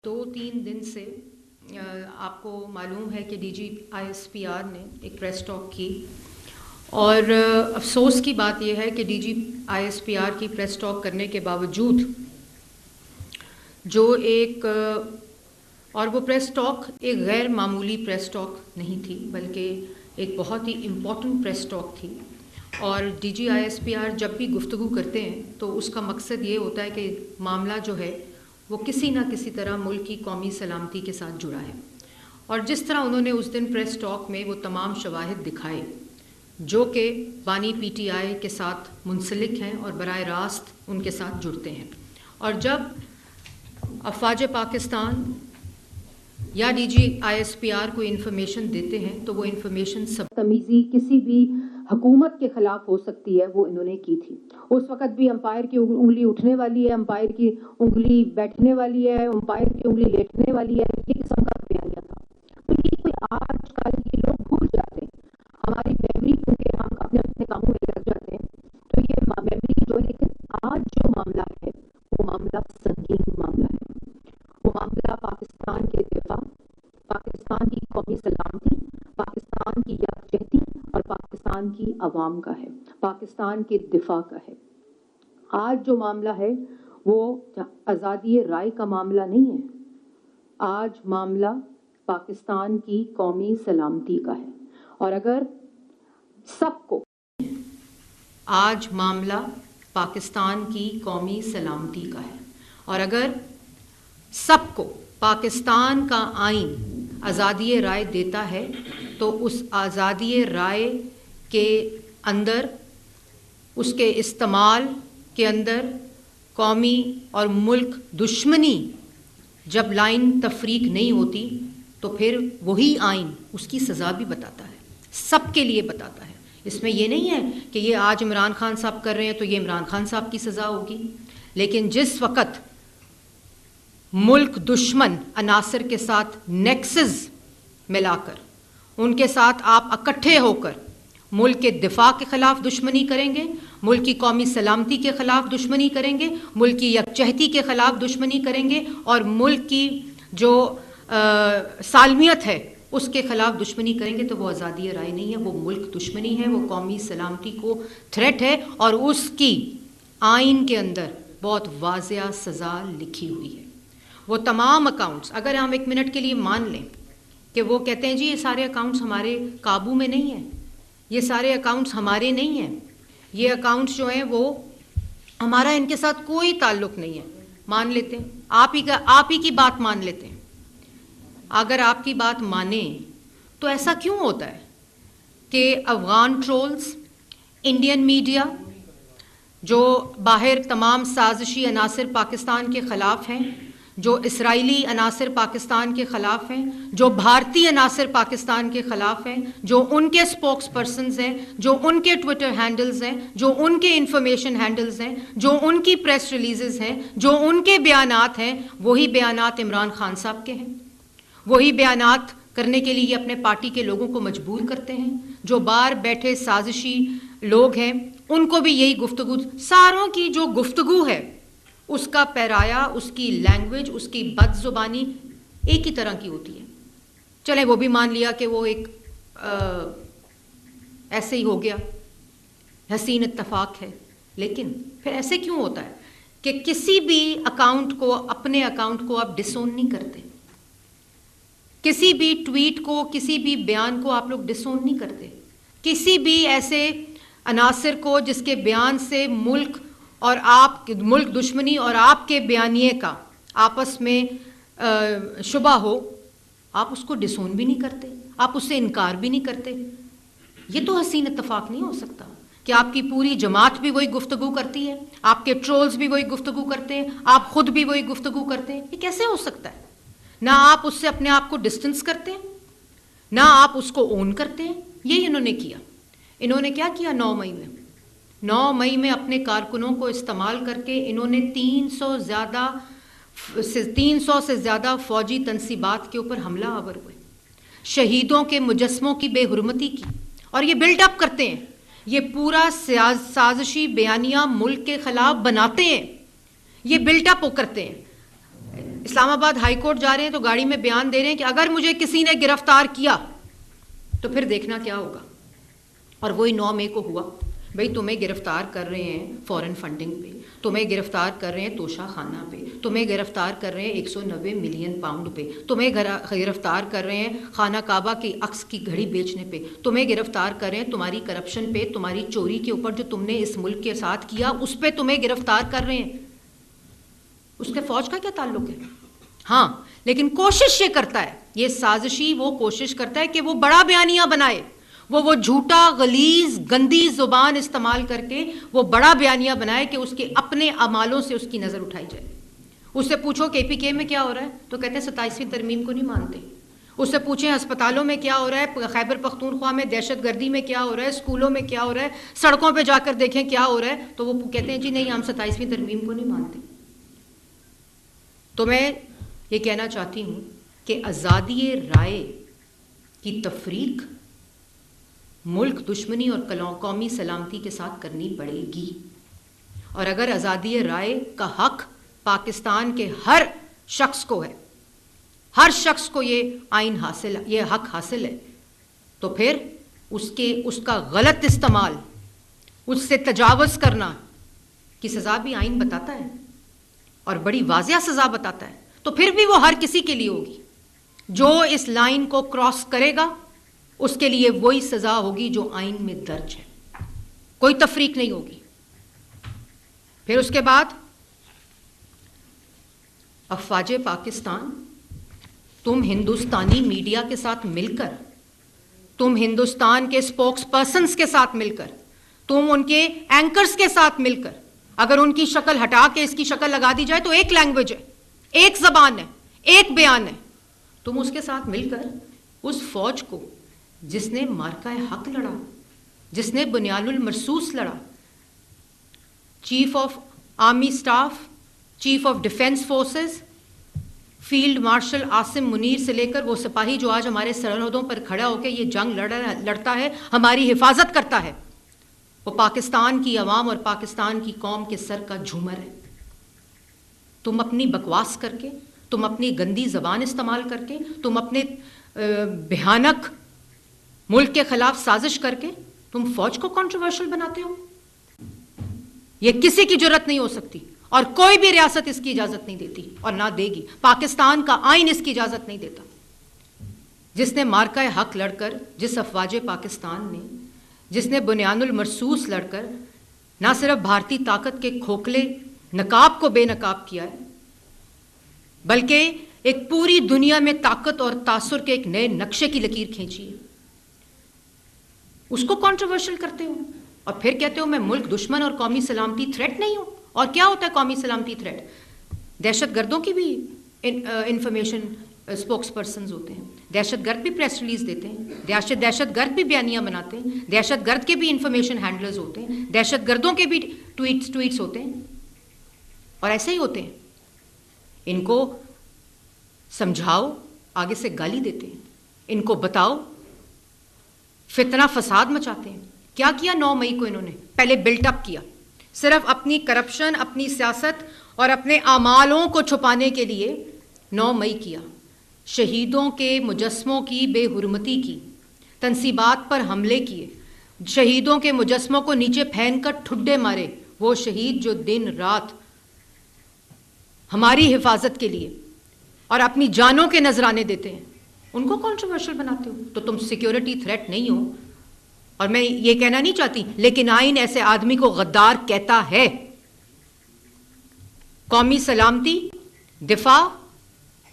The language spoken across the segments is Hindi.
2-3 दिन से आपको मालूम है कि डीजी आईएसपीआर ने एक प्रेस टॉक की और अफसोस की बात यह है कि डीजी आईएसपीआर की प्रेस टॉक करने के बावजूद जो एक और वो प्रेस टॉक एक गैर मामूली प्रेस टॉक नहीं थी बल्कि एक बहुत ही इम्पॉर्टेंट प्रेस टॉक थी। और डीजी आईएसपीआर जब भी गुफ्तगू करते हैं तो उसका मकसद ये होता है कि मामला जो है वो किसी ना किसी तरह मुल्क की कौमी सलामती के साथ जुड़ा है। और जिस तरह उन्होंने उस दिन प्रेस टॉक में वो तमाम शवाहिद दिखाए जो कि बानी पीटीआई के साथ मुंसलिक हैं और बराह रास्त उनके साथ जुड़ते हैं, और जब अफवाज पाकिस्तान या डीजी आईएसपीआर को इन्फॉर्मेशन देते हैं तो वो इन्फॉर्मेशन सब तमीज़ी किसी भी हुकूमत के खिलाफ हो सकती है, वो इन्होंने की थी। उस वक्त भी अंपायर की उंगली उठने वाली है, अंपायर की उंगली बैठने वाली है, अंपायर की उंगली लेटने वाली है, ये किस्म का बयानिया था। तो ये कोई आजकल ये लोग भूल जाते हैं, हमारी मेमोरी क्योंकि हम अपने अपने कामों में लग जाते हैं, तो ये मेमोरी जो है। लेकिन आज जो मामला है वो मामला संगीन मामला है। वो मामला पाकिस्तान के दिफा, पाकिस्तान की कौमी सलामती, पाकिस्तान की यकजहती और पाकिस्तान की अवाम का है, पाकिस्तान के दिफा का है। आज जो मामला है वो आज़ादी राय का मामला नहीं है, आज मामला पाकिस्तान की कौमी सलामती का है। और अगर सबको आज मामला पाकिस्तान की कौमी सलामती का है और अगर सबको पाकिस्तान का आइन आज़ादी राय देता है तो उस आज़ादी राय के अंदर, उसके इस्तेमाल के अंदर कौमी और मुल्क दुश्मनी जब लाइन तफरीक नहीं होती तो फिर वही आइन उसकी सज़ा भी बताता है, सबके लिए बताता है। इसमें यह नहीं है कि ये आज इमरान खान साहब कर रहे हैं तो ये इमरान खान साहब की सज़ा होगी। लेकिन जिस वक़्त मुल्क दुश्मन अनासर के साथ नेक्सस मिलाकर उनके साथ आप इकट्ठे होकर मुल्क के दिफा के ख़िलाफ़ दुश्मनी करेंगे, मुल्क की कौमी सलामती के ख़िलाफ़ दुश्मनी करेंगे, मुल्क की यकजहती के ख़िलाफ़ दुश्मनी करेंगे और मुल्क की जो सालमियत है उसके ख़िलाफ़ दुश्मनी करेंगे, तो वो आज़ादी राय नहीं है, वो मुल्क दुश्मनी है, वो कौमी सलामती को थ्रेट है। और उसकी आइन के अंदर बहुत वाज़िया सज़ा लिखी हुई है। वो तमाम अकाउंट्स, अगर हम एक मिनट के लिए मान लें कि वो कहते हैं जी ये सारे अकाउंट्स हमारे काबू में नहीं हैं, ये सारे अकाउंट्स हमारे नहीं हैं, ये अकाउंट्स जो हैं वो हमारा इनके साथ कोई ताल्लुक़ नहीं है, मान लेते हैं, आप ही की बात मान लेते हैं। अगर आपकी बात माने तो ऐसा क्यों होता है कि अफ़गान ट्रोल्स, इंडियन मीडिया जो बाहर तमाम साजिशी अनासर पाकिस्तान के ख़िलाफ़ हैं, जो इसराइली अनासर पाकिस्तान के ख़िलाफ़ हैं, जो भारतीय अनासर पाकिस्तान के ख़िलाफ़ हैं, जो उनके स्पोक्स पर्सनस हैं, जो उनके ट्विटर हैंडल्स हैं, जो उनके इंफॉर्मेशन हैंडल्स हैं, जो उनकी प्रेस रिलीज़ेस हैं, जो उनके बयानात हैं, वही बयानात इमरान खान साहब के हैं। वही बयानात करने के लिए अपने पार्टी के लोगों को मजबूर करते हैं। जो बाहर बैठे साजिशी लोग हैं उनको भी यही गुफ्तगू, सारों की जो गुफ्तगू है उसका पैराया, उसकी लैंग्वेज, उसकी बदजुबानी एक ही तरह की होती है। चलें वो भी मान लिया कि वो एक ऐसे ही हो गया, हसीन इत्तफाक है, लेकिन फिर ऐसे क्यों होता है कि किसी भी अकाउंट को, अपने अकाउंट को आप डिसोन नहीं करते, किसी भी ट्वीट को, किसी भी बयान को आप लोग डिसोन नहीं करते, किसी भी ऐसे अनासर को जिसके बयान से मुल्क और आप, मुल्क दुश्मनी और आपके बयानिए का आपस में शुबा हो, आप उसको डिसोन भी नहीं करते, आप उससे इनकार भी नहीं करते। ये तो हसीन इत्तफाक नहीं हो सकता कि आपकी पूरी जमात भी वही गुफ्तगू करती है, आपके ट्रोल्स भी वही गुफ्तगू करते हैं, आप खुद भी वही गुफ्तगू करते हैं। ये कैसे हो सकता है? ना आप उससे अपने आप को डिस्टेंस करते हैं, ना आप उसको ओन करते हैं। यही इन्होंने किया। इन्होंने क्या किया? 9 मई में अपने कारकुनों को इस्तेमाल करके इन्होंने 300 से ज़्यादा फ़ौजी तनसीबात के ऊपर हमला आवर हुए, शहीदों के मुजस्मों की बेहुरमती की, और ये बिल्डअप करते हैं, ये पूरा साजिशी बयानिया मुल्क के ख़िलाफ़ बनाते हैं, ये बिल्डअप करते हैं। इस्लामाबाद हाई कोर्ट जा रहे हैं तो गाड़ी में बयान दे रहे हैं कि अगर मुझे किसी ने गिरफ्तार किया तो फिर देखना क्या होगा। और वही 9 मई को हुआ। भाई तुम्हें गिरफ्तार कर रहे हैं फॉरेन फंडिंग पे, तुम्हें गिरफ्तार कर रहे हैं तोशा खाना पे, तुम्हें गिरफ्तार कर रहे हैं 190 मिलियन पाउंड पे, तुम्हें गिरफ्तार कर रहे हैं खाना काबा की अक्स की घड़ी बेचने पे, तुम्हें गिरफ्तार कर रहे हैं तुम्हारी करप्शन पे, तुम्हारी चोरी के ऊपर जो तुमने इस मुल्क के साथ किया उस पर तुम्हें गिरफ्तार कर रहे हैं। उसके फौज का क्या ताल्लुक है? हाँ, लेकिन कोशिश ये करता है, ये साजिशी वो कोशिश करता है कि वो बड़ा बयानिया बनाए, वो झूठा गलीज गंदी जुबान इस्तेमाल करके वो बड़ा बयानिया बनाए कि उसके अपने अमालों से उसकी नज़र उठाई जाए। उससे पूछो KPK में क्या हो रहा है तो कहते हैं 27वीं तरमीम को नहीं मानते। उससे पूछें अस्पतालों में क्या हो रहा है, खैबर पख्तूनख्वा में दहशतगर्दी में क्या हो रहा है, स्कूलों में क्या हो रहा है, सड़कों पर जाकर देखें क्या हो रहा है, तो वो कहते हैं जी नहीं हम 27वीं तरमीम को नहीं मानते। तो मैं ये कहना चाहती हूँ कि आज़ादी राय की तफरीक मुल्क दुश्मनी और कौमी सलामती के साथ करनी पड़ेगी। और अगर आज़ादी राय का हक पाकिस्तान के हर शख्स को है, हर शख्स को ये हक हासिल है, तो फिर उसका गलत इस्तेमाल, उससे तजावुज़ करना की सज़ा भी आइन बताता है और बड़ी वाज़िया सज़ा बताता है। तो फिर भी वो हर किसी के लिए होगी। जो इस लाइन को क्रॉस करेगा उसके लिए वही सज़ा होगी जो आइन में दर्ज है, कोई तफरीक नहीं होगी। फिर उसके बाद अफवाज पाकिस्तान, तुम हिंदुस्तानी मीडिया के साथ मिलकर, तुम हिंदुस्तान के स्पोक्स पर्सन्स के साथ मिलकर, तुम उनके एंकर्स के साथ मिलकर, अगर उनकी शक्ल हटा के इसकी शक्ल लगा दी जाए तो एक लैंग्वेज है, एक जबान है, एक बयान है, तुम उसके साथ मिलकर उस फौज को जिसने मार्का हक लड़ा, जिसने बुनियानुल मरसूस लड़ा, chief of army staff, chief of defence forces, field marshal Asim Munir से लेकर वो सिपाही जो आज हमारे सरहदों पर खड़ा होकर ये जंग लड़ता है, हमारी हिफाजत करता है, वो पाकिस्तान की अवाम और पाकिस्तान की कौम के सर का झूमर है। तुम अपनी बकवास करके, तुम अपनी गंदी जबान इस्तेमाल करके, तुम अपने भयानक मुल्क के खिलाफ साजिश करके तुम फौज को कंट्रोवर्शियल बनाते हो। ये किसी की जरूरत नहीं हो सकती और कोई भी रियासत इसकी इजाजत नहीं देती और ना देगी। पाकिस्तान का आइन इसकी इजाजत नहीं देता। जिसने मार्का हक लड़कर, जिस अफवाज पाकिस्तान ने, जिसने बुनियानुल मरसूस लड़कर ना सिर्फ भारतीय ताकत के खोखले नकाब को बेनकाब किया है, बल्कि एक पूरी दुनिया में ताकत और तासुर के एक नए नक्शे की लकीर खींची है, उसको कंट्रोवर्शियल करते हो और फिर कहते हो मैं मुल्क दुश्मन और कौमी सलामती थ्रेट नहीं हूं। और क्या होता है कौमी सलामती थ्रेट? दहशतगर्दों की भी इंफॉर्मेशन स्पोक्स पर्सन्स होते हैं, दहशतगर्द भी प्रेस रिलीज देते हैं, दहशतगर्द भी बयानियां बनाते हैं, दहशतगर्द के भी इंफॉर्मेशन हैंडलर्स होते हैं, दहशतगर्दों के भी ट्वीट्स होते हैं और ऐसे ही होते हैं। इनको समझाओ, आगे से गाली देते हैं, इनको बताओ, फितना फसाद मचाते हैं। क्या किया 9 मई को इन्होंने? पहले बिल्टअप किया, सिर्फ अपनी करप्शन, अपनी सियासत और अपने आमालों को छुपाने के लिए 9 मई किया। शहीदों के मुजस्मों की बेहुरमती की, तंसीबात पर हमले किए, शहीदों के मुजस्मों को नीचे फेंक कर ठुड्डे मारे। वो शहीद जो दिन रात हमारी हिफाजत के लिए और अपनी जानों के नजराने देते हैं, उनको कंट्रोवर्शियल बनाते हो। तो तुम सिक्योरिटी थ्रेट नहीं हो। और मैं ये कहना नहीं चाहती, लेकिन आइन ऐसे आदमी को गद्दार कहता है। कौमी सलामती, दिफा,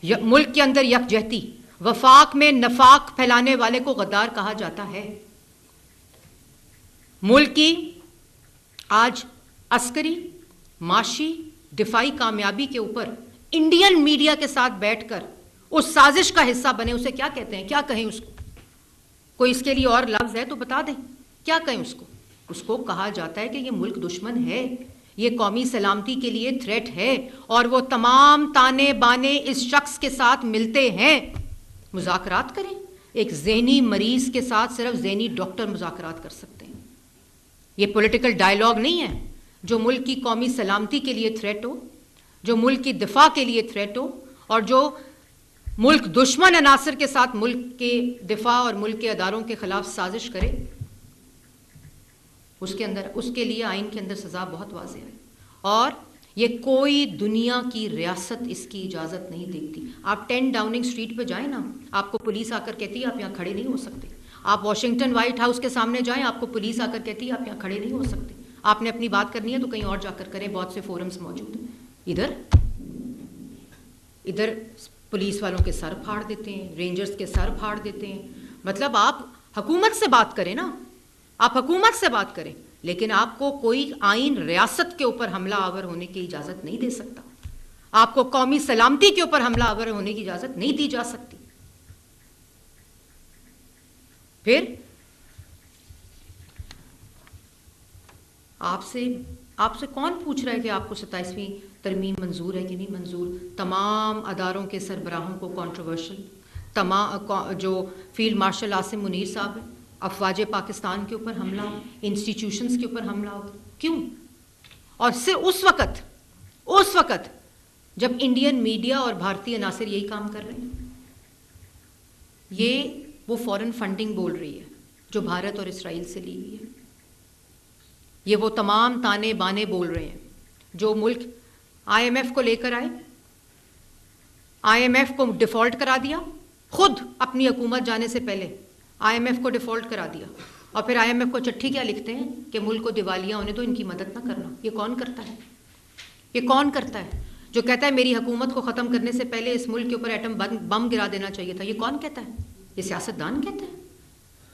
मुल्क के अंदर यकजहती, वफाक में नफाक फैलाने वाले को गद्दार कहा जाता है। मुल्क की आज अस्करी, माशी, दिफाई कामयाबी के ऊपर इंडियन मीडिया के साथ बैठकर उस साजिश का हिस्सा बने, उसे क्या कहते हैं? क्या कहें उसको? कोई इसके लिए और लफ्ज है तो बता दें, क्या कहें उसको? उसको कहा जाता है कि ये मुल्क दुश्मन है, ये कौमी सलामती के लिए थ्रेट है और वो तमाम ताने बाने इस शख्स के साथ मिलते हैं। मुज़ाकरात करें। एक ज़हनी मरीज के साथ सिर्फ ज़हनी डॉक्टर मुज़ाकरात कर सकते हैं। ये पॉलिटिकल डायलॉग नहीं है। जो मुल्क की कौमी सलामती के लिए थ्रेट हो, जो मुल्क की दिफा के लिए थ्रेट हो और जो मुल्क दुश्मन अनासर के साथ मुल्क के दिफा और मुल्क के अदारों के खिलाफ साजिश करे, उसके लिए आइन के अंदर सज़ा बहुत वाज़ेह है और ये कोई दुनिया की रियासत इसकी इजाज़त नहीं देती। आप 10 डाउनिंग स्ट्रीट पे जाएं ना, आपको पुलिस आकर कहती है आप यहाँ खड़े नहीं हो सकते। आप वॉशिंगटन व्हाइट हाउस के सामने जाएं, आपको पुलिस आकर कहती है आप यहाँ खड़े नहीं हो सकते। आपने अपनी बात करनी है तो कहीं और जाकर करें, बहुत से फोरम्स मौजूद हैं। इधर पुलिस वालों के सर फाड़ देते हैं, रेंजर्स के सर फाड़ देते हैं। मतलब आप हुकूमत से बात करें ना, आप हुकूमत से बात करें, लेकिन आपको कोई आइन रियासत के ऊपर हमला आवर होने की इजाज़त नहीं दे सकता। आपको कौमी सलामती के ऊपर हमला आवर होने की इजाज़त नहीं दी जा सकती। फिर आपसे कौन पूछ रहा है कि आपको 27वीं तरमीम मंजूर है कि नहीं मंजूर? तमाम अदारों के सरबराहों को कंट्रोवर्शियल, जो फील्ड मार्शल आसिम मुनीर साहब हैं, अफवाज पाकिस्तान के ऊपर हमला हो, इंस्टीट्यूशंस के ऊपर हमला हो, क्यों? और सिर्फ उस वक़्त जब इंडियन मीडिया और भारतीय अनासर यही काम कर रहे हैं। ये वो फॉरेन फंडिंग बोल रही है जो भारत और इसराइल से ली हुई है। ये वो तमाम ताने बाने बोल रहे हैं जो मुल्क IMF को लेकर आए, IMF को डिफ़ॉल्ट करा दिया, खुद अपनी हुकूमत जाने से पहले IMF को डिफ़ॉल्ट करा दिया, और फिर IMF को चिट्ठी क्या लिखते हैं कि मुल्क को दिवालिया होने दो, इनकी मदद ना करना। ये कौन करता है? ये कौन करता है जो कहता है मेरी हुकूमत को ख़त्म करने से पहले इस मुल्क के ऊपर एटम बम गिरा देना चाहिए था? ये कौन कहता है? ये सियासतदान कहते हैं,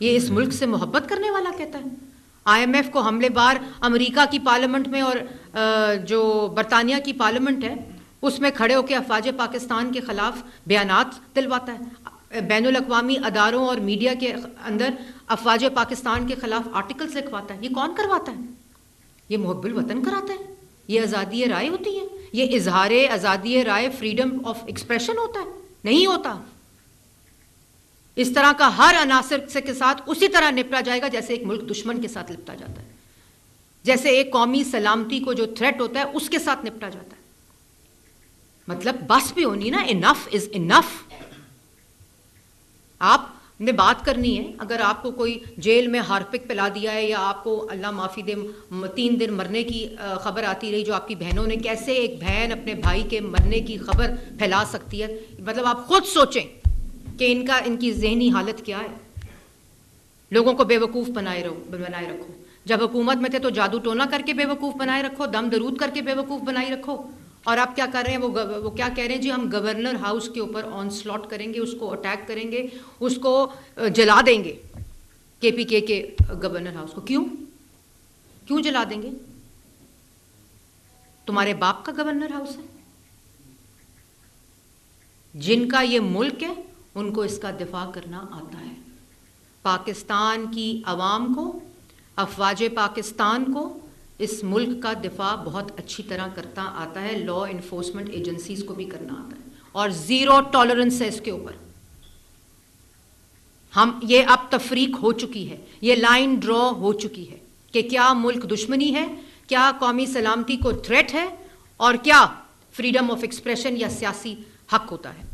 ये इस मुल्क से मोहब्बत करने वाला कहता है। IMF को हमलेबार अमेरिका की पार्लियामेंट में और जो बरतानिया की पार्लियामेंट है उसमें खड़े होकर अफवाज पाकिस्तान के ख़िलाफ़ बयानात दिलवाता है। बैनुल अक़वामी अदारों और मीडिया के अंदर अफवाज पाकिस्तान के ख़िलाफ़ आर्टिकल्स लिखवाता है। ये कौन करवाता है? ये मुहब्बुल वतन कराता है। ये आज़ादी राय होती है? ये इजहार आज़ादी राय, फ्रीडम ऑफ एक्सप्रेशन होता है? नहीं होता। इस तरह का हर अनासर से के साथ उसी तरह निपटा जाएगा जैसे एक मुल्क दुश्मन के साथ निपटा जाता है, जैसे एक कौमी सलामती को जो थ्रेट होता है उसके साथ निपटा जाता है। मतलब बस भी होनी ना, इनफ इज इनफ। आपने बात करनी है, अगर आपको कोई जेल में हार्पिक पिला दिया है या आपको अल्लाह माफ़ी दे 3 दिन मरने की खबर आती रही जो आपकी बहनों ने, कैसे एक बहन अपने भाई के मरने की खबर फैला सकती है? मतलब आप खुद सोचें कि इनकी जहनी हालत क्या है। लोगों को बेवकूफ़ बनाए रखो। जब हुकूमत में थे तो जादू टोना करके बेवकूफ़ बनाए रखो, दम दरूद करके बेवकूफ़ बनाए रखो, और आप क्या कर रहे हैं? वो क्या कह रहे हैं जी, हम गवर्नर हाउस के ऊपर ऑन स्लॉट करेंगे, उसको अटैक करेंगे, उसको जला देंगे, KPK के गवर्नर हाउस को। क्यों जला देंगे? तुम्हारे बाप का गवर्नर हाउस है। जिनका ये मुल्क है उनको इसका दिफा करना आता है। पाकिस्तान की अवाम को, अफवाज पाकिस्तान को इस मुल्क का दिफा बहुत अच्छी तरह करता आता है। लॉ इन्फोर्समेंट एजेंसीज को भी करना आता है, और ज़ीरो टॉलरेंस है इसके ऊपर। ये अब तफरीक हो चुकी है, ये लाइन ड्रॉ हो चुकी है कि क्या मुल्क दुश्मनी है, क्या कौमी सलामती को थ्रेट है, और क्या फ्रीडम ऑफ एक्सप्रेशन या सियासी हक होता है।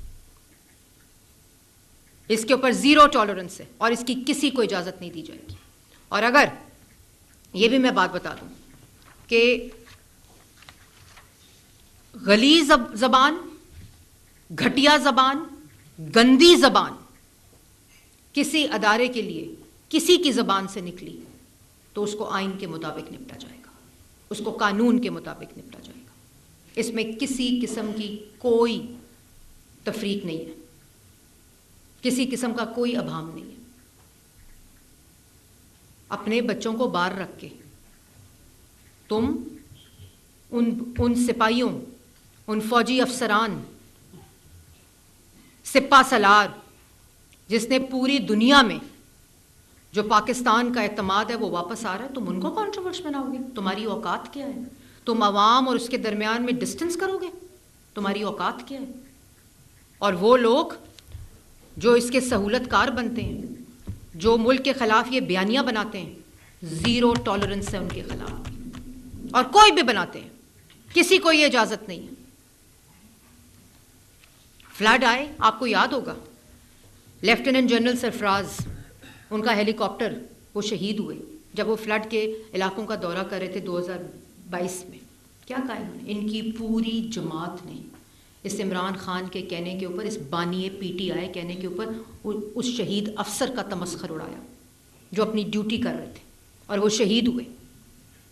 इसके ऊपर ज़ीरो टॉलरेंस है और इसकी किसी को इजाज़त नहीं दी जाएगी। और अगर ये भी मैं बात बता दूं कि गलीज़ ज़बान, घटिया ज़बान, गंदी ज़बान किसी अदारे के लिए किसी की ज़बान से निकली तो उसको आइन के मुताबिक निपटा जाएगा, उसको कानून के मुताबिक निपटा जाएगा। इसमें किसी किस्म की कोई तफरीक नहीं है, किसी किस्म का कोई अभाम नहीं है। अपने बच्चों को बाहर रख के तुम उन सिपाहियों, उन फौजी अफसरान, सिपा सलार जिसने पूरी दुनिया में जो पाकिस्तान का एतमाद है वो वापस आ रहा है, तुम उनको कॉन्ट्रोवर्स बनाओगे? तुम्हारी औकात क्या है? तुम अवाम और उसके दरमियान में डिस्टेंस करोगे? तुम्हारी औकात क्या है? और वो लोग जो इसके सहूलतकार बनते हैं, जो मुल्क के ख़िलाफ़ ये बयानियाँ बनाते हैं, ज़ीरो टॉलरेंस है उनके ख़िलाफ़, और कोई भी बनाते हैं, किसी को ये इजाज़त नहीं है। फ्लड आए, आपको याद होगा लेफ्टिनेंट जनरल सरफराज, उनका हेलीकॉप्टर, वो शहीद हुए जब वो फ्लड के इलाकों का दौरा कर रहे थे 2022 में। क्या कहा इन्होंने? इनकी पूरी जमात ने इस इमरान खान के कहने के ऊपर, इस बानी PTI कहने के ऊपर उस शहीद अफसर का तमस्खर उड़ाया जो अपनी ड्यूटी कर रहे थे और वो शहीद हुए।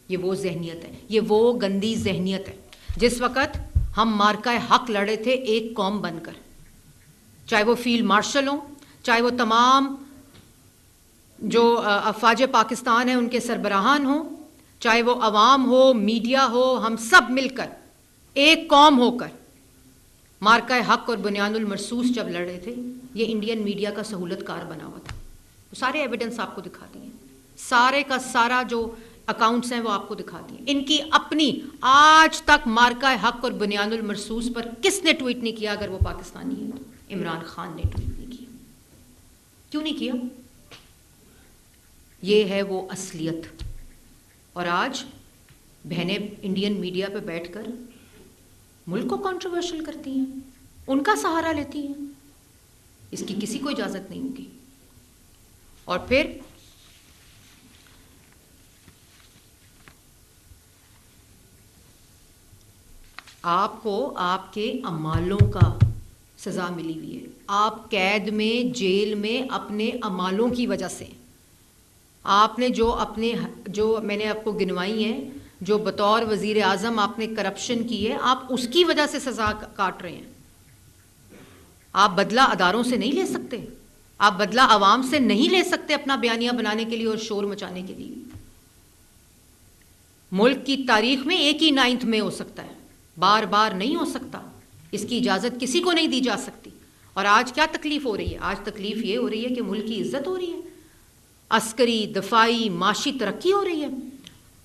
ये वो जहनियत है, ये वो गंदी जहनियत है। जिस वक़्त हम मार्का हक लड़े थे एक कौम बनकर, चाहे वो फील्ड मार्शल हों, चाहे वो तमाम जो अफवाज पाकिस्तान हैं उनके सरबराहान हों, चाहे वो अवाम हो, मीडिया हो, हम सब मिलकर एक कौम होकर मार्का हक और बुनियानुल मरसूस जब लड़ रहे थे, ये इंडियन मीडिया का सहूलतकार बना हुआ था। वो सारे एविडेंस आपको दिखा दिए, सारे का सारा जो अकाउंट्स हैं वो आपको दिखा दिए। इनकी अपनी आज तक मार्का हक और बुनियानुल मरसूस पर किसने ट्वीट नहीं किया? अगर वो पाकिस्तानी है तो इमरान खान ने ट्वीट नहीं किया। क्यों नहीं किया? ये है वो असलियत। और आज बहनें इंडियन मीडिया पे बैठकर मुल्क को कंट्रोवर्शियल करती हैं, उनका सहारा लेती हैं। इसकी किसी को इजाज़त नहीं होगी। और फिर आपको आपके अमालों का सज़ा मिली हुई है। आप कैद में, जेल में अपने अमालों की वजह से, आपने जो मैंने आपको गिनवाई हैं, जो बतौर वज़ीर आज़म आपने करप्शन की है, आप उसकी वजह से सज़ा काट रहे हैं। आप बदला अदारों से नहीं ले सकते, आप बदला अवाम से नहीं ले सकते अपना बयानिया बनाने के लिए और शोर मचाने के लिए। मुल्क की तारीख में एक ही 9 मई हो सकता है, बार बार नहीं हो सकता। इसकी इजाज़त किसी को नहीं दी जा सकती। और आज क्या तकलीफ़ हो रही है? आज तकलीफ़ ये हो रही है कि मुल्क की इज्जत हो रही है, अस्करी, दफाई, माशी तरक्की हो रही है।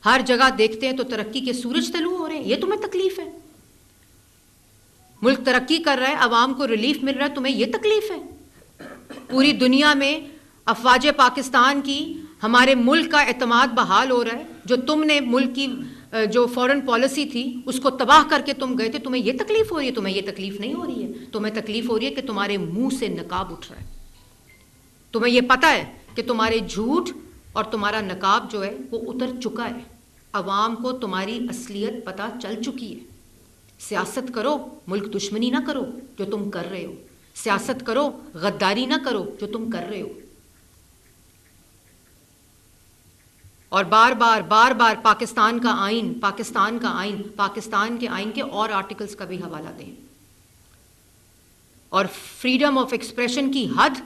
हर जगह देखते हैं तो तरक्की के सूरज तलू हो रहे हैं। ये तुम्हें तकलीफ है? मुल्क तरक्की कर रहा है, अवाम को रिलीफ मिल रहा है, तुम्हें ये तकलीफ है? पूरी दुनिया में अफवाज पाकिस्तान की हमारे मुल्क का एतमाद बहाल हो रहा है। जो तुमने मुल्क की जो फॉरेन पॉलिसी थी उसको तबाह करके तुम गए थे, तुम्हें ये तकलीफ हो रही है? तुम्हें ये तकलीफ नहीं हो रही है। तुम्हें तकलीफ हो रही है कि तुम्हारे मुंह से नकाब उठ रहा है। तुम्हें ये पता है कि तुम्हारे झूठ और तुम्हारा नकाब जो है वो उतर चुका है। अवाम को तुम्हारी असलियत पता चल चुकी है। सियासत करो, मुल्क दुश्मनी ना करो जो तुम कर रहे हो। सियासत करो, गद्दारी ना करो जो तुम कर रहे हो। और बार बार पाकिस्तान का आइन, पाकिस्तान के आइन के और आर्टिकल्स का भी हवाला दें। और फ्रीडम ऑफ एक्सप्रेशन की हद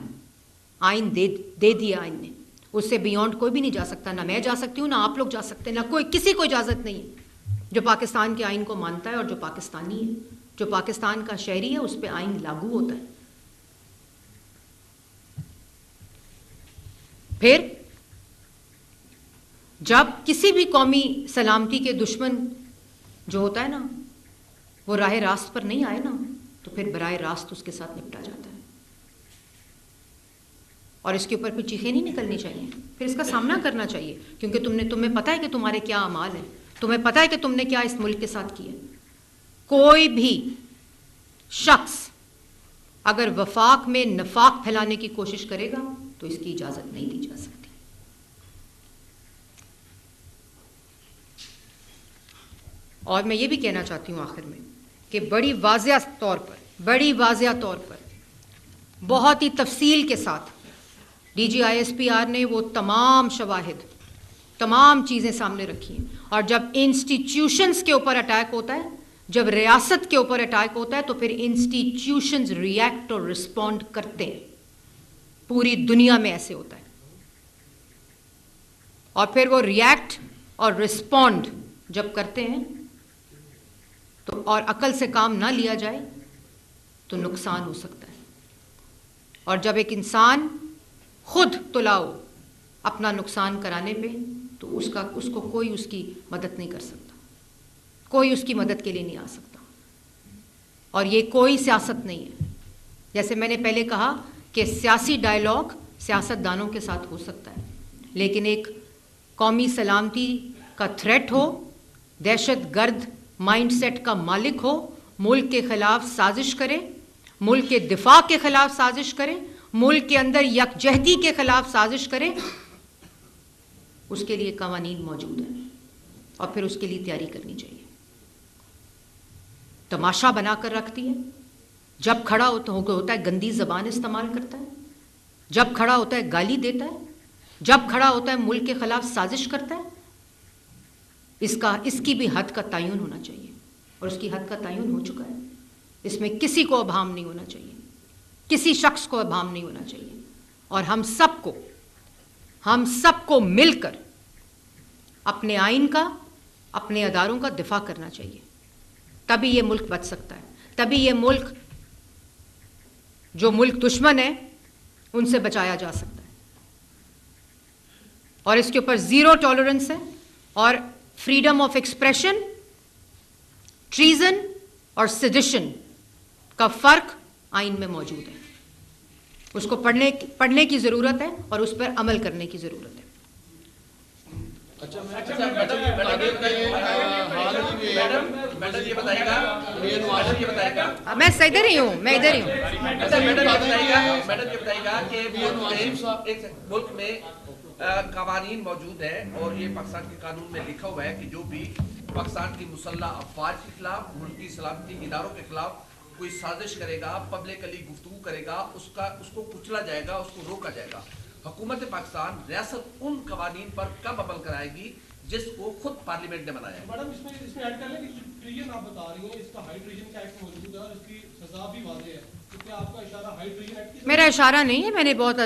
आइन दे दिया आइन ने। उससे बियॉन्ड कोई भी नहीं जा सकता। ना मैं जा सकती हूँ, ना आप लोग जा सकते, ना कोई, किसी को इजाज़त नहीं है जो पाकिस्तान के आइन को मानता है और जो पाकिस्तानी है, जो पाकिस्तान का शहरी है, उस पर आइन लागू होता है। फिर जब किसी भी कौमी सलामती के दुश्मन जो होता है ना, वो राह रास्त पर नहीं आए ना, तो फिर बराह रास्त उसके साथ निपटा जाता है। और इसके ऊपर फिर चीखें नहीं निकलनी चाहिए, फिर इसका सामना करना चाहिए। क्योंकि तुम्हें पता है कि तुम्हारे क्या अमाल हैं, तुम्हें पता है कि तुमने क्या इस मुल्क के साथ किया। कोई भी शख्स अगर वफाक में नफाक फैलाने की कोशिश करेगा तो इसकी इजाज़त नहीं दी जा सकती। और मैं ये भी कहना चाहती हूँ आखिर में कि बड़ी वाज़िया तौर पर बहुत ही तफसील के साथ DG ISPR ने वो तमाम शवाहिद, तमाम चीज़ें सामने रखी हैं। और जब इंस्टीट्यूशंस के ऊपर अटैक होता है, जब रियासत के ऊपर अटैक होता है, तो फिर इंस्टीट्यूशंस रिएक्ट और रिस्पॉन्ड करते हैं। पूरी दुनिया में ऐसे होता है। और फिर वो रिएक्ट और रिस्पॉन्ड जब करते हैं तो, और अकल से काम ना लिया जाए तो नुकसान हो सकता है। और जब एक इंसान खुद तुलाओ अपना नुकसान कराने पे, तो उसको कोई उसकी मदद नहीं कर सकता, कोई उसकी मदद के लिए नहीं आ सकता। और ये कोई सियासत नहीं है। जैसे मैंने पहले कहा कि सियासी डायलॉग सियासतदानों के साथ हो सकता है, लेकिन एक कौमी सलामती का थ्रेट हो, दहशत गर्द माइंडसेट का मालिक हो, मुल्क के खिलाफ साजिश करे मुल्क के दिफा के खिलाफ साजिश करें, मुल्क के अंदर यकजहती के खिलाफ साजिश करें, उसके लिए कवानीन मौजूद हैं और फिर उसके लिए तैयारी करनी चाहिए। तमाशा बनाकर रखती है, जब खड़ा होता है गंदी जबान इस्तेमाल करता है, जब खड़ा होता है गाली देता है, जब खड़ा होता है मुल्क के खिलाफ साजिश करता है। इसकी भी हद का तयन होना चाहिए और उसकी हद का तयन हो चुका है। इसमें किसी को अभाम नहीं होना चाहिए, किसी शख्स को अभाम नहीं होना चाहिए और हम सबको मिलकर अपने आइन का, अपने अदारों का दिफा करना चाहिए। तभी ये मुल्क बच सकता है, तभी ये मुल्क, जो मुल्क दुश्मन है उनसे बचाया जा सकता है। और इसके ऊपर ज़ीरो टॉलरेंस है और फ्रीडम ऑफ एक्सप्रेशन, ट्रीजन और सेडिशन का फर्क आइन में मौजूद है। उसको पढ़ने की ज़रूरत है और उस पर अमल करने की ज़रूरत है। मैडम ये बताइएगा, मैं इधर ही हूँ। मैडम ये बताइएगा कि मुल्क में कवानीन मौजूद है और ये पाकिस्तान के कानून में लिखा हुआ है कि जो भी पाकिस्तान की मुसल्लह अफवाज के खिलाफ, मुल्क की सलामती इदारों के खिलाफ कोई साजिश करेगा, पब्लिकली गुफ्तगू करेगा, उसको कुचला जाएगा, उसको रोका जाएगा। हुकूमत पाकिस्तान रियासत उन कवानीन पर कब अमल कराएगी जिसको खुद पार्लियामेंट ने बनाया है? मैडम इसमें ऐड कर लें कि ट्रीजन आप बता रही हैं, इसका हाई ट्रीजन का एक्ट मौजूद है और इसकी सजा भी वाज़ेह है, तो क्या आपका इशारा हाई ट्रीजन एक्ट की? मेरा इशारा नहीं है, मैंने बहुत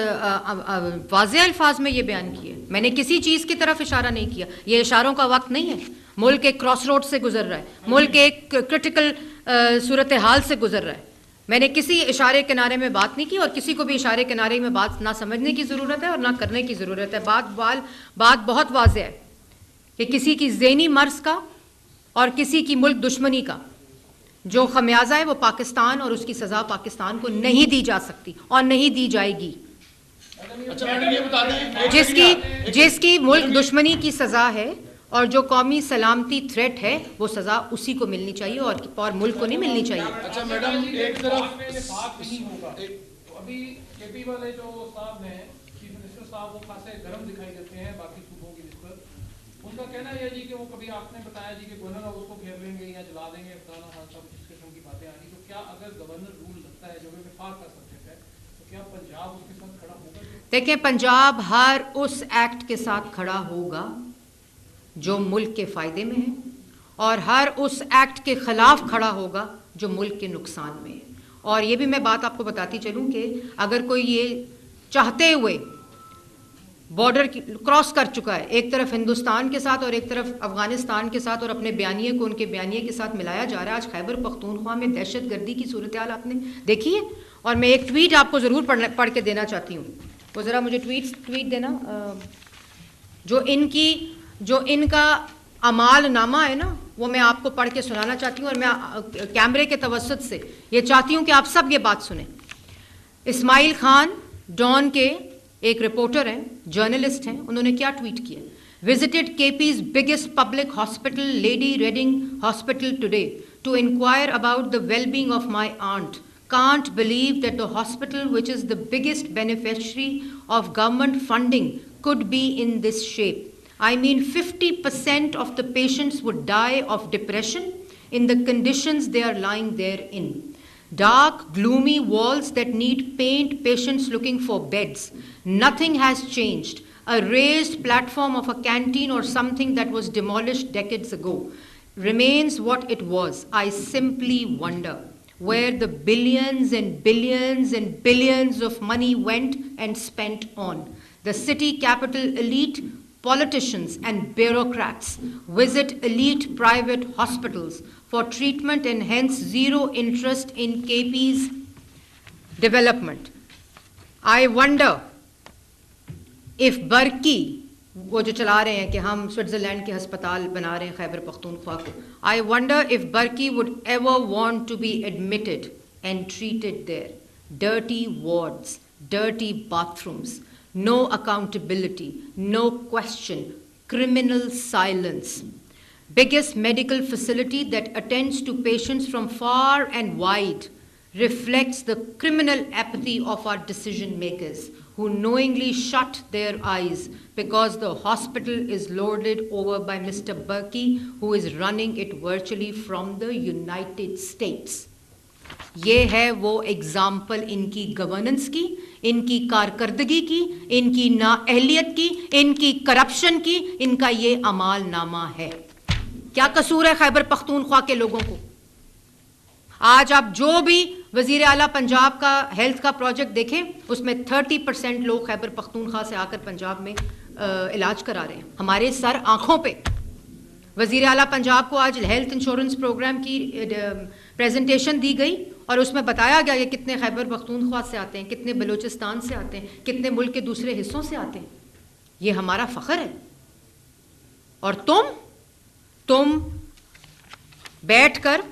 वाज़ेह अल्फाज में ये बयान किए। मैंने किसी चीज़ की तरफ इशारा नहीं किया। ये इशारों का वक्त नहीं है। मुल्क एक क्रॉस रोड से गुजर रहा है, मुल्क एक क्रिटिकल सूरत हाल से गुजर रहा है। मैंने किसी इशारे किनारे में बात नहीं की और किसी को भी इशारे किनारे में बात ना समझने की ज़रूरत है और ना करने की ज़रूरत है। बात बहुत वाज़ेह है कि किसी की ज़हनी मर्ज का और किसी की मुल्क दुश्मनी का जो खमियाजा है वो पाकिस्तान और उसकी सज़ा पाकिस्तान को नहीं दी जा सकती और नहीं दी जाएगी। जिसकी मुल्क दुश्मनी की सज़ा है और जो कौमी सलामती थ्रेट है वो सज़ा उसी को मिलनी चाहिए और मुल्क को नहीं मिलनी चाहिए। अच्छा मैडम, एक तरफ नहीं होगा तो अभी केपी वाले जो साहब हैं, चीफ मिनिस्टर साहब, वो खासे गर्म दिखाई देते हैं बाकी सूबों की निस्बत। उनका कहना है जी कि वो कभी आपने बताया जी कि गवर्नर हाउस को घेर लेंगे या जला देंगे, फलाना हाँ सब इस किस्म की बातें आ रही। तो क्या अगर गवर्नर रूल लगता है जो कि विफाक का सब्जेक्ट है, तो क्या पंजाब उसके साथ खड़ा होगा? देखिए, पंजाब हर उस एक्ट के साथ खड़ा होगा जो मुल्क के फ़ायदे में है और हर उस एक्ट के ख़िलाफ़ खड़ा होगा जो मुल्क के नुकसान में है। और ये भी मैं बात आपको बताती चलूँ कि अगर कोई ये चाहते हुए बॉर्डर क्रॉस कर चुका है, एक तरफ हिंदुस्तान के साथ और एक तरफ अफ़गानिस्तान के साथ, और अपने बयानिए को उनके बयानिए के साथ मिलाया जा रहा है। आज खैबर पख्तूनख्वा में दहशत गर्दी की सूरत हाल आपने देखी है और मैं एक ट्वीट आपको ज़रूर पढ़ के देना चाहती हूँ। वो ज़रा मुझे ट्वीट देना, जो इनका अमाल नामा है ना, वो मैं आपको पढ़ के सुनाना चाहती हूँ और मैं कैमरे के तवस्सुत से ये चाहती हूँ कि आप सब ये बात सुने। इस्माइल खान डॉन के एक रिपोर्टर हैं, जर्नलिस्ट हैं, उन्होंने क्या ट्वीट किया? Visited KP's biggest public hospital Lady Reading Hospital today to inquire about the wellbeing of my aunt. Can't believe that the hospital, which is the biggest beneficiary of government funding, could be in this shape. I mean, 50% of the patients would die of depression in the conditions they are lying there in. Dark, gloomy walls that need paint, patients looking for beds. Nothing has changed. A raised platform of a canteen or something that was demolished decades ago remains what it was. I simply wonder where the billions and billions and billions of money went and spent on. The city capital elite, politicians and bureaucrats visit elite private hospitals for treatment and hence zero interest in KP's development. I wonder if Barki, वो जो चला रहे हैं कि हम स्विट्ज़रलैंड के अस्पताल बना रहे हैं खैबर पख्तूनख्वा को, I wonder if Barki would ever want to be admitted and treated there. Dirty wards, dirty bathrooms, no accountability, no question, criminal silence. Biggest medical facility that attends to patients from far and wide, reflects the criminal apathy of our decision makers who knowingly shut their eyes because the hospital is lorded over by Mr. Burki, who is running it virtually from the United States. ये है वो एग्जाम्पल इनकी गवर्नेंस की, इनकी कारकर्दगी की, इनकी नाअहलियत की, इनकी करप्शन की, इनका ये अमाल नामा है। क्या कसूर है खैबर पख्तूनख्वा के लोगों को? आज आप जो भी वजीर आला पंजाब का हेल्थ का प्रोजेक्ट देखें, उसमें 30% लोग खैबर पख्तूनख्वा से आकर पंजाब में इलाज करा रहे हैं, हमारे सर आंखों पे। वजीर आला पंजाब को आज हेल्थ इंश्योरेंस प्रोग्राम की प्रेजेंटेशन दी गई और उसमें बताया गया कि कितने खैबर पख्तूनख्वा से आते हैं, कितने बलूचिस्तान से आते हैं, कितने मुल्क के दूसरे हिस्सों से आते हैं। ये हमारा फ़ख्र है। और तुम बैठकर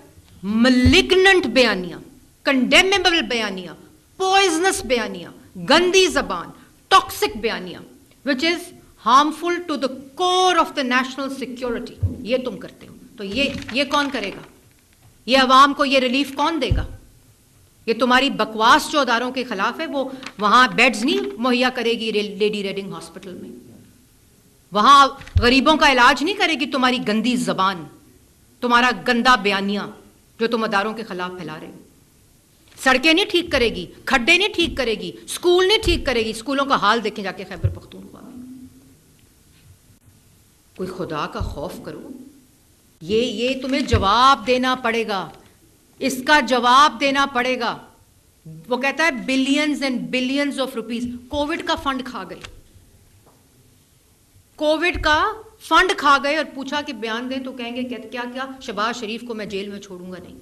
मलिग्नेंट बयानियां, कंडेमेबल बयानियां, पॉइजनस बयानियां, गंदी जबान, टॉक्सिक बयानियां, which is harmful to the core of the national security, ये तुम करते हो। तो ये कौन करेगा? ये अवाम को ये रिलीफ कौन देगा? ये तुम्हारी बकवास जो अदारों के खिलाफ है, वो वहां बेड्स नहीं मुहैया करेगी लेडी रेडिंग हॉस्पिटल में, वहां गरीबों का इलाज नहीं करेगी तुम्हारी गंदी जबान, तुम्हारा गंदा बयानियां जो तुम अदारों के खिलाफ फैला रहे हो। सड़कें नहीं ठीक करेगी, खड्डे नहीं ठीक करेगी, स्कूल नहीं ठीक करेगी। स्कूलों का हाल देखें जाके खैबर पख्तूनख्वा में। कोई खुदा का खौफ करो। ये तुम्हें जवाब देना पड़ेगा, इसका जवाब देना पड़ेगा। वो कहता है billions and billions of rupees. Covid का फंड खा गए, कोविड का फंड खा गए और पूछा कि बयान दें तो कहेंगे क्या शहबाज शरीफ को मैं जेल में छोड़ूंगा नहीं,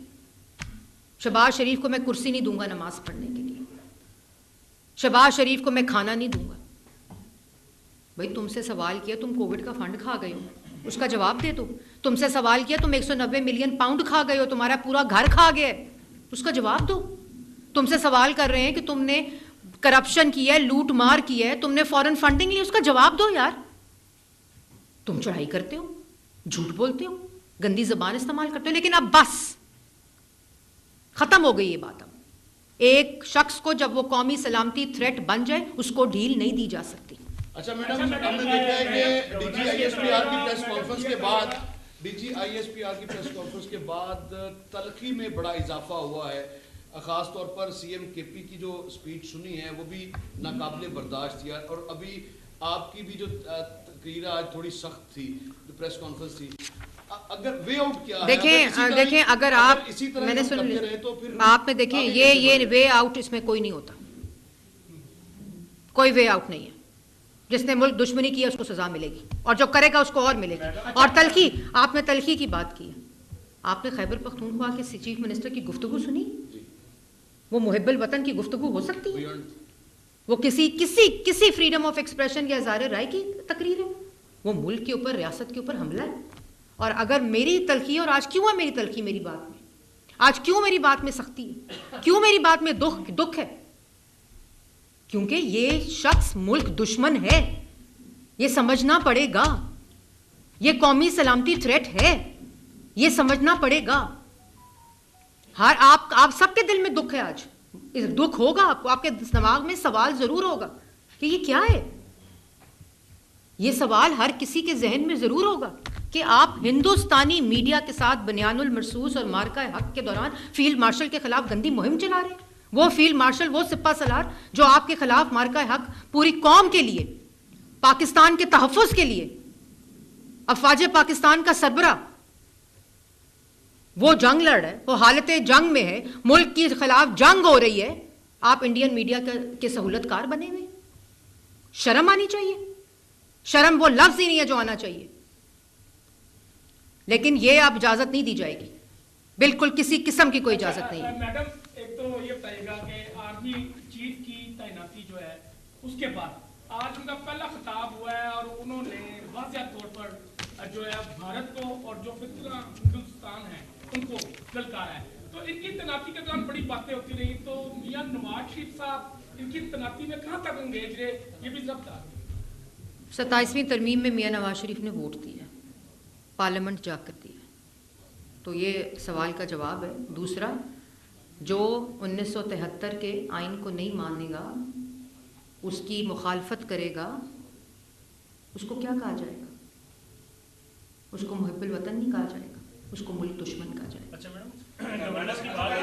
शहबाज शरीफ को मैं कुर्सी नहीं दूंगा नमाज पढ़ने के लिए, शहबाज शरीफ को मैं खाना नहीं दूंगा। भाई तुमसे सवाल किया, तुम कोविड का फंड खा गए हो, उसका जवाब दे दो। तुमसे सवाल किया, तुम 190 मिलियन पाउंड खा गए हो, तुम्हारा पूरा घर खा गया है, उसका जवाब दो। तुमसे सवाल कर रहे हैं कि तुमने करप्शन किया है, लूट मार किया है, तुमने फॉरेन फंडिंग ली, उसका जवाब दो यार। तुम चढ़ाई करते हो, झूठ बोलते हो, गंदी जबान इस्तेमाल करते हो, लेकिन अब बस खत्म हो गई ये बात। अब एक शख्स को जब वो कौमी सलामती थ्रेट बन जाए, उसको ढील नहीं दी जा सकती। अच्छा मैडम, हमने देखा है कि डीजी आईएसपीआर की प्रेस कॉन्फ्रेंस के बाद तलखी में बड़ा इजाफा हुआ है। खास तौर पर सीएम केपी की जो स्पीच सुनी है वो भी नाकाबिले बर्दाश्त थी, और अभी आपकी भी जो तकरीर आज थोड़ी सख्त थी, जो प्रेस कॉन्फ्रेंस थी, अगर वे आउट क्या है? देखें अगर आप इसी तरह मैंने सुन रहे तो फिर आप में देखें ये वे आउट इसमें कोई नहीं होता, कोई वे आउट नहीं है। जिसने मुल्क दुश्मनी की है उसको सजा मिलेगी, और जो करेगा उसको और मिलेगी। और तलखी, आपने तलखी की बात की है, आपने खैबर पख्तूनख्वा के चीफ मिनिस्टर की गुफ्तगू सुनी? वो मुहिब्बुल वतन की गुफ्तगू हो सकती है? वो किसी फ्रीडम ऑफ एक्सप्रेशन या इज़हार राय की तकरीर है? वो मुल्क के ऊपर, रियासत के ऊपर हमला है। और अगर मेरी तलखी, और आज क्यों है मेरी तलखी मेरी बात में, आज क्यों मेरी बात में सख्ती है, क्यों मेरी बात में दुख है? क्योंकि ये शख्स मुल्क दुश्मन है, ये समझना पड़ेगा। ये कौमी सलामती थ्रेट है, ये समझना पड़ेगा। हर आप सबके दिल में दुख है आज, इस दुख होगा आपको, आपके दिमाग में सवाल जरूर होगा कि ये क्या है। ये सवाल हर किसी के जहन में जरूर होगा कि आप हिंदुस्तानी मीडिया के साथ बनियानुल मरसूस और मार्का हक के दौरान फील्ड मार्शल के खिलाफ गंदी मुहिम चला रहे हैं। वो फील्ड मार्शल, वो सिपा सलार जो आपके खिलाफ मार्का हक पूरी कौम के लिए, पाकिस्तान के तहफ़्फ़ुज़ के लिए, अफवाज पाकिस्तान का सरबरा, वो जंग लड़ रहा है, वो हालत जंग में है, मुल्क के खिलाफ जंग हो रही है। आप इंडियन मीडिया के सहूलतकार बने हुए। शर्म आनी चाहिए। शर्म वो लफ्ज ही नहीं है जो आना चाहिए। लेकिन ये अब इजाजत नहीं दी जाएगी, बिल्कुल किसी किस्म की कोई इजाजत नहीं है। मैडम, एक तो ये बताइएगा कि आर्मी चीफ की तैनाती जो है उसके बाद आज उनका पहला खिताब हुआ है, और उन्होंने वाज़ेह तौर पर जो है भारत को और जो फितरा हिंदुस्तान है उनको ललकारा है। तो इनकी तैनाती के दौरान बड़ी बातें होती रही, तो मियां नवाज शरीफ साहब इनकी तैनाती में कहाँ तक एंगेज रहे, ये भी जब्त है। 27वीं तरमीम में मियां नवाज शरीफ ने वोट दिया, पार्लियामेंट जाकर दिया, तो ये सवाल का जवाब है। दूसरा, जो 1973 के आइन को नहीं मानेगा, उसकी मुखालफत करेगा, उसको क्या कहा जाएगा? उसको मुहिब्बुल वतन नहीं कहा जाएगा, उसको मुल्क दुश्मन कहा जाएगा। अच्छा मैडम, गवर्नेंस की बात है,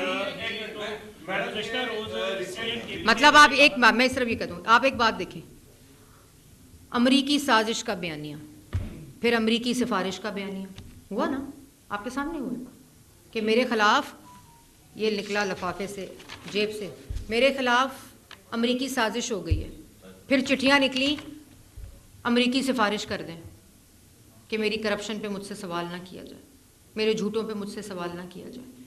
मतलब आप एक मैं सिर्फ ये कहूँ, आप एक बात देखें, अमरीकी साजिश का बयानिया, फिर अमरीकी सिफारिश का बयानिया हुआ ना, आपके सामने हुआ कि मेरे ख़िलाफ़ ये निकला लिफाफे से, जेब से, मेरे ख़िलाफ़ अमरीकी साजिश हो गई है। फिर चिट्ठियाँ निकली, अमरीकी सिफारिश कर दें कि मेरी करप्शन पे मुझसे सवाल ना किया जाए, मेरे झूठों पे मुझसे सवाल ना किया जाए।